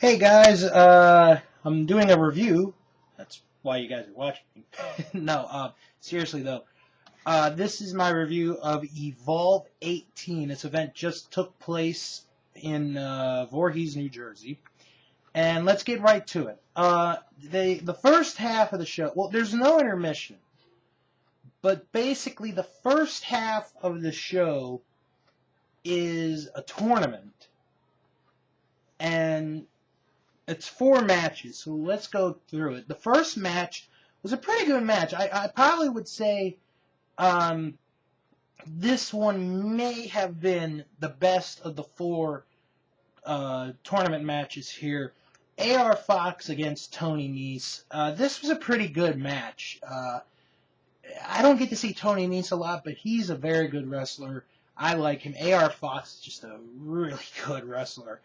Hey guys, I'm doing a review. That's why you guys are watching. No, seriously though, this is my review of Evolve 18. This event just took place in Voorhees, New Jersey, and let's get right to it. The first half of the show. Well, there's no intermission, but basically the first half of the show is a tournament, and it's 4 matches, so let's go through it. The first match was a pretty good match. I probably would say this one may have been the best of the 4 tournament matches here. AR Fox against Tony Nese. This was a pretty good match. I don't get to see Tony Nese a lot, but he's a very good wrestler. I like him. AR Fox is just a really good wrestler.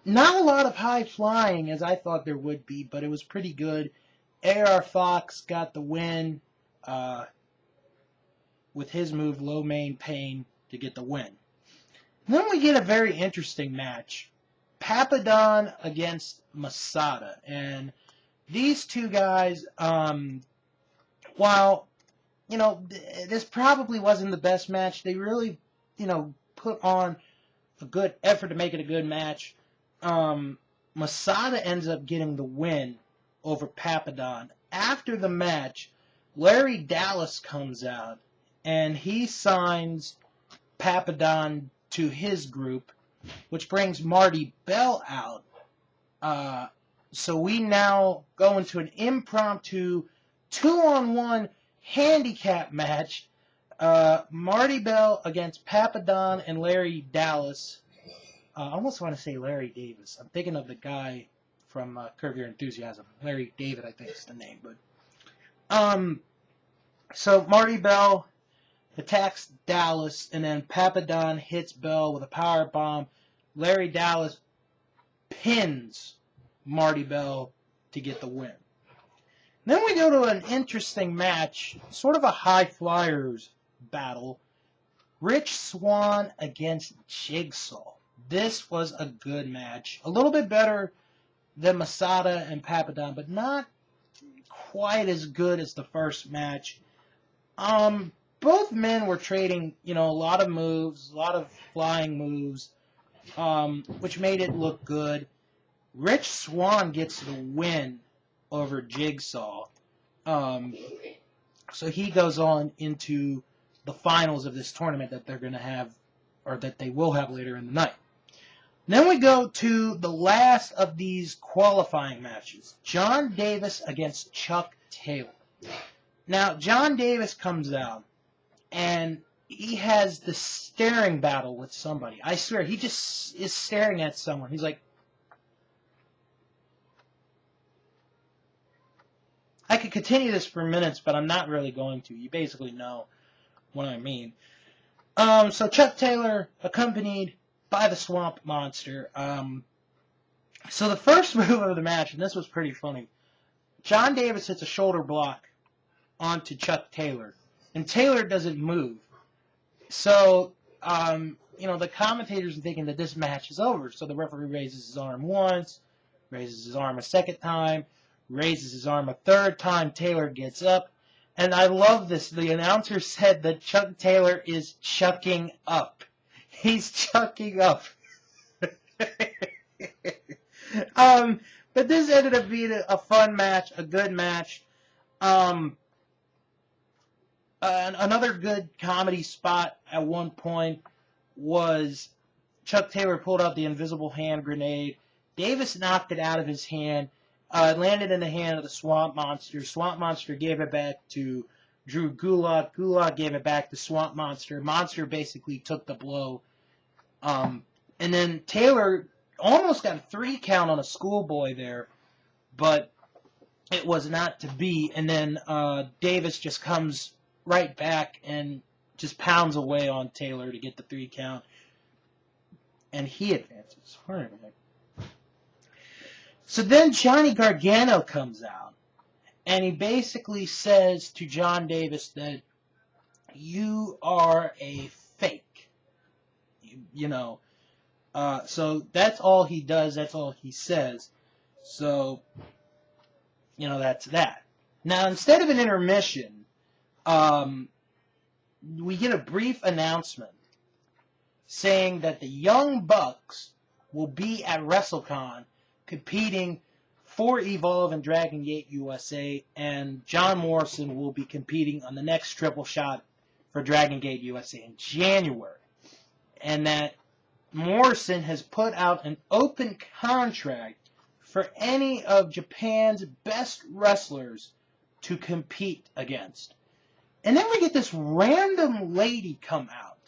Not a lot of high flying as I thought there would be, but it was pretty good. AR Fox got the win with his move, Low Main Pain, to get the win. And then we get a very interesting match. Papadon against Masada. And these two guys, while, this probably wasn't the best match, they really, put on a good effort to make it a good match. Masada ends up getting the win over Papadon. After the match, Larry Dallas comes out and he signs Papadon to his group, which brings Marty Bell out. So we now go into an impromptu 2-on-1 handicap match. Marty Bell against Papadon and Larry Dallas. I almost want to say Larry Davis. I'm thinking of the guy from Curb Your Enthusiasm. Larry David, I think is the name. But so Marty Bell attacks Dallas, and then Papadon hits Bell with a power bomb. Larry Dallas pins Marty Bell to get the win. Then we go to an interesting match, sort of a high flyers battle. Rich Swan against Jigsaw. This was a good match. A little bit better than Masada and Papadon, but not quite as good as the first match. Both men were trading, a lot of moves, a lot of flying moves, which made it look good. Rich Swan gets the win over Jigsaw. So he goes on into the finals of this tournament that they're going to have, or that they will have later in the night. Then we go to the last of these qualifying matches. John Davis against Chuck Taylor. Now, John Davis comes out, and he has the staring battle with somebody. I swear, he just is staring at someone. He's like, I could continue this for minutes, but I'm not really going to. You basically know what I mean. So Chuck Taylor, accompanied by the Swamp Monster. So the first move of the match, and this was pretty funny, John Davis hits a shoulder block onto Chuck Taylor, and Taylor doesn't move. So, the commentators are thinking that this match is over. So the referee raises his arm once, raises his arm a second time, raises his arm a third time. Taylor gets up. And I love this. The announcer said that Chuck Taylor is chucking up. He's chucking up. But this ended up being a fun match, a good match. Another good comedy spot at one point was Chuck Taylor pulled out the invisible hand grenade. Davis knocked it out of his hand. It landed in the hand of the Swamp Monster. Swamp Monster gave it back to Drew Gulak. Gulak gave it back to Swamp Monster. Monster basically took the blow. And then Taylor almost got a 3 count on a schoolboy there, but it was not to be. And then Davis just comes right back and just pounds away on Taylor to get the 3 count. And he advances. So then Johnny Gargano comes out, and he basically says to John Davis that you are a fake. So that's all he does. That's all he says. So, that's that. Now, instead of an intermission, we get a brief announcement saying that the Young Bucks will be at WrestleCon competing for Evolve and Dragon Gate USA, and John Morrison will be competing on the next triple shot for Dragon Gate USA in January. And that Morrison has put out an open contract for any of Japan's best wrestlers to compete against. And then we get this random lady come out.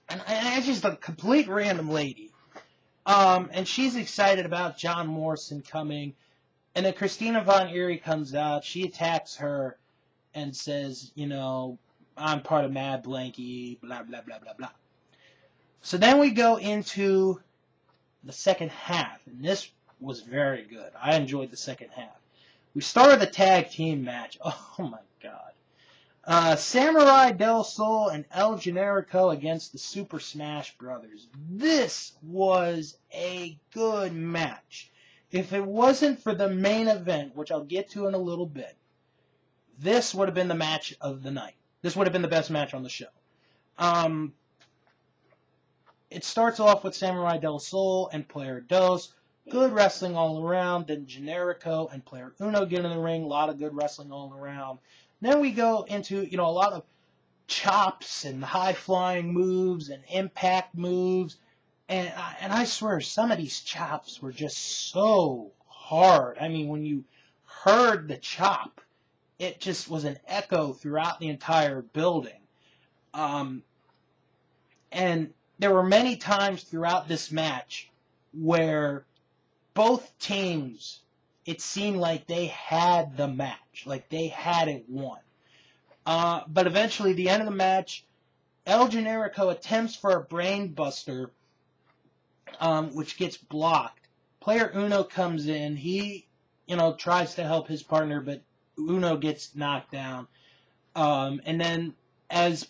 And it's just a complete random lady. And she's excited about John Morrison coming. And then Christina Von Eerie comes out. She attacks her and says, I'm part of Mad Blanky, blah, blah, blah, blah, blah. So then we go into the second half. And this was very good. I enjoyed the second half. We started the tag team match. Oh, my God. Samurai Del Sol and El Generico against the Super Smash Brothers. This was a good match. If it wasn't for the main event, which I'll get to in a little bit, this would have been the match of the night. This would have been the best match on the show. It starts off with Samurai Del Sol and Player Dos. Good wrestling all around. Then Generico and Player Uno get in the ring. A lot of good wrestling all around. Then we go into, a lot of chops and high-flying moves and impact moves. And I swear, some of these chops were just so hard. I mean, when you heard the chop, it just was an echo throughout the entire building. And there were many times throughout this match where both teams, it seemed like they had the match, like they had it won. But eventually, the end of the match, El Generico attempts for a brain buster, which gets blocked. Player Uno comes in. He, tries to help his partner, but Uno gets knocked down. And then as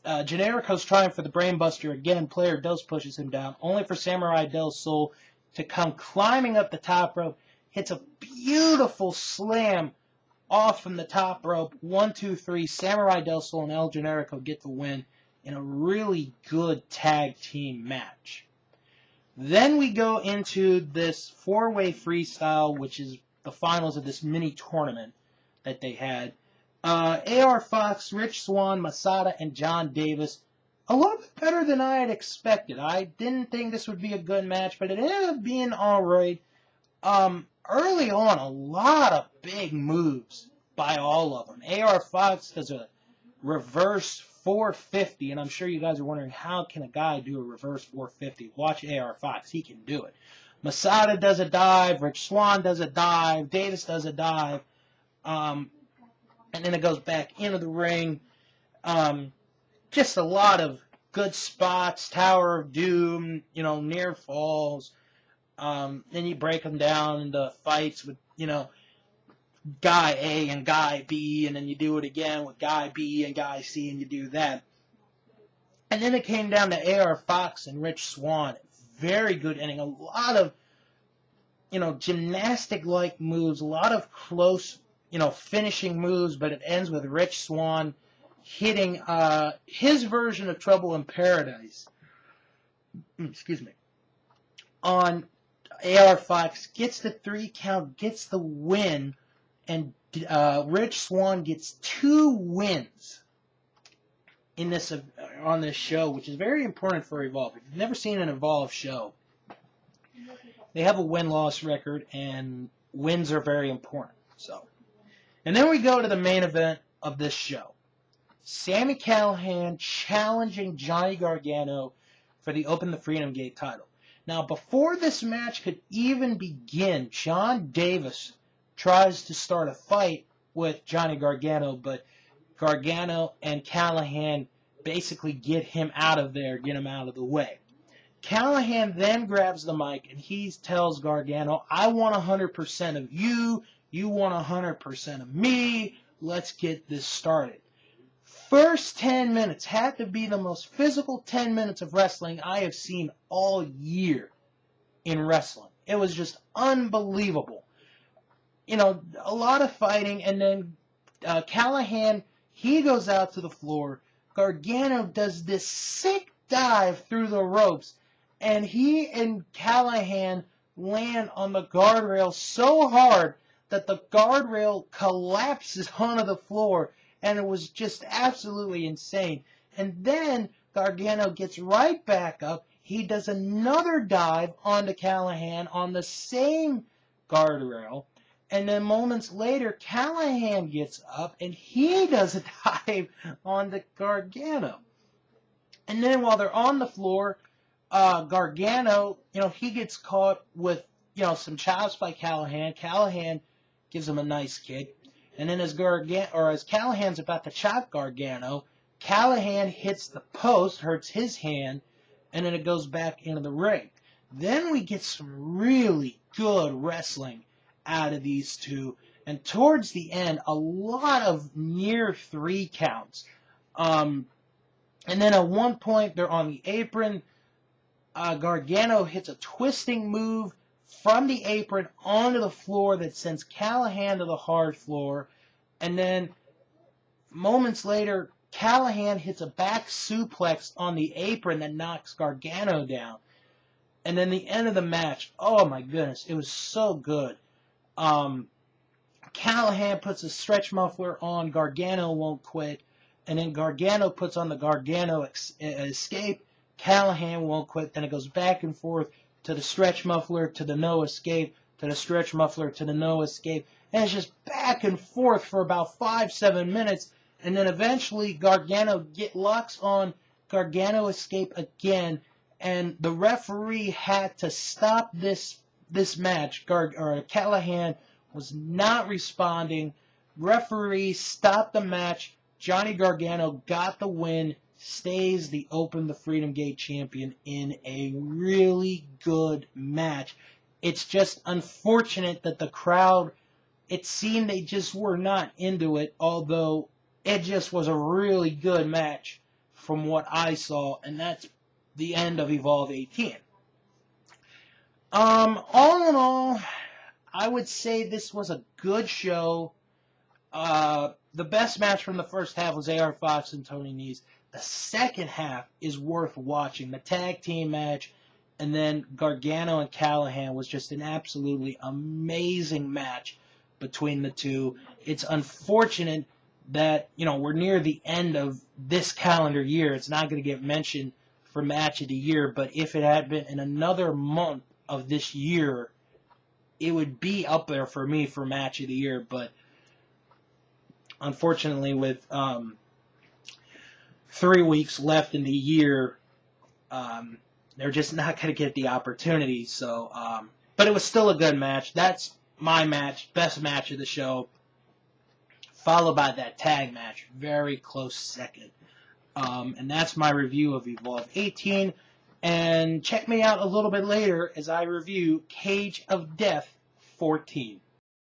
Generico's trying for the brain buster again, Player Dos pushes him down, only for Samurai Del Sol to come climbing up the top rope, hits a beautiful slam off from the top rope. 1, 2, 3. Samurai Del Sol and El Generico get the win in a really good tag team match. Then we go into this four-way freestyle, which is the finals of this mini tournament that they had. AR Fox, Rich Swan, Masada, and John Davis. A little bit better than I had expected. I didn't think this would be a good match, but it ended up being alright. Early on, a lot of big moves by all of them. AR Fox does a reverse 450, and I'm sure you guys are wondering, how can a guy do a reverse 450? Watch AR Fox. He can do it. Masada does a dive. Rich Swan does a dive. Davis does a dive. And then it goes back into the ring. Just a lot of good spots. Tower of Doom, near falls. Then you break them down into fights with, guy A and guy B, and then you do it again with guy B and guy C, and you do that. And then it came down to AR Fox and Rich Swan. Very good inning. A lot of, gymnastic-like moves. A lot of close, finishing moves, but it ends with Rich Swan hitting his version of Trouble in Paradise. Excuse me. On AR Fox, gets the 3 count, gets the win, and Rich Swan gets 2 wins in this on this show, which is very important for Evolve. If you've never seen an Evolve show, they have a win-loss record, and wins are very important. And then we go to the main event of this show. Sami Callahan challenging Johnny Gargano for the Open the Freedom Gate title. Now, before this match could even begin, John Davis tries to start a fight with Johnny Gargano, but Gargano and Callahan basically get him out of there, get him out of the way. Callahan then grabs the mic and he tells Gargano, I want 100% of you, you want 100% of me, let's get this started. first 10 minutes had to be the most physical 10 minutes of wrestling I have seen all year in wrestling. It was just unbelievable. You know, a lot of fighting, and then Callahan, he goes out to the floor. Gargano does this sick dive through the ropes, and he and Callahan land on the guardrail so hard that the guardrail collapses onto the floor, and it was just absolutely insane. And then Gargano gets right back up. He does another dive onto Callahan on the same guardrail. And then moments later, Callahan gets up and he does a dive onto Gargano. And then while they're on the floor, Gargano, he gets caught with, some chops by Callahan. Callahan gives him a nice kick. And then as Callahan's about to chop Gargano, Callahan hits the post, hurts his hand, and then it goes back into the ring. Then we get some really good wrestling out of these two. And towards the end, a lot of near 3 counts. And then at one point, they're on the apron. Gargano hits a twisting move from the apron onto the floor that sends Callahan to the hard floor. And then moments later, Callahan hits a back suplex on the apron that knocks Gargano down. And then the end of the match, oh my goodness, it was so good. Callahan puts a stretch muffler on, Gargano won't quit. And then Gargano puts on the Gargano escape, Callahan won't quit. Then it goes back and forth to the stretch muffler, to the no escape, to the stretch muffler, to the no escape. And it's just back and forth for about 5-7 minutes. And then eventually Gargano locks on Gargano escape again. And the referee had to stop this match. Callahan was not responding. Referee stopped the match. Johnny Gargano got the win. Stays the Freedom Gate champion in a really good match. It's just unfortunate that the crowd, it seemed they just were not into it, although it just was a really good match from what I saw, and that's the end of Evolve 18. All in all, I would say this was a good show. The best match from the first half was AR Fox and Tony Nese. The second half is worth watching. The tag team match, and then Gargano and Callahan was just an absolutely amazing match between the two. It's unfortunate that, we're near the end of this calendar year. It's not going to get mentioned for match of the year, but if it had been in another month of this year, it would be up there for me for match of the year. But unfortunately, with 3 weeks left in the year, they're just not going to get the opportunity. So, but it was still a good match. That's my match, best match of the show, followed by that tag match, very close second. And that's my review of Evolve 18. And check me out a little bit later as I review Cage of Death 14.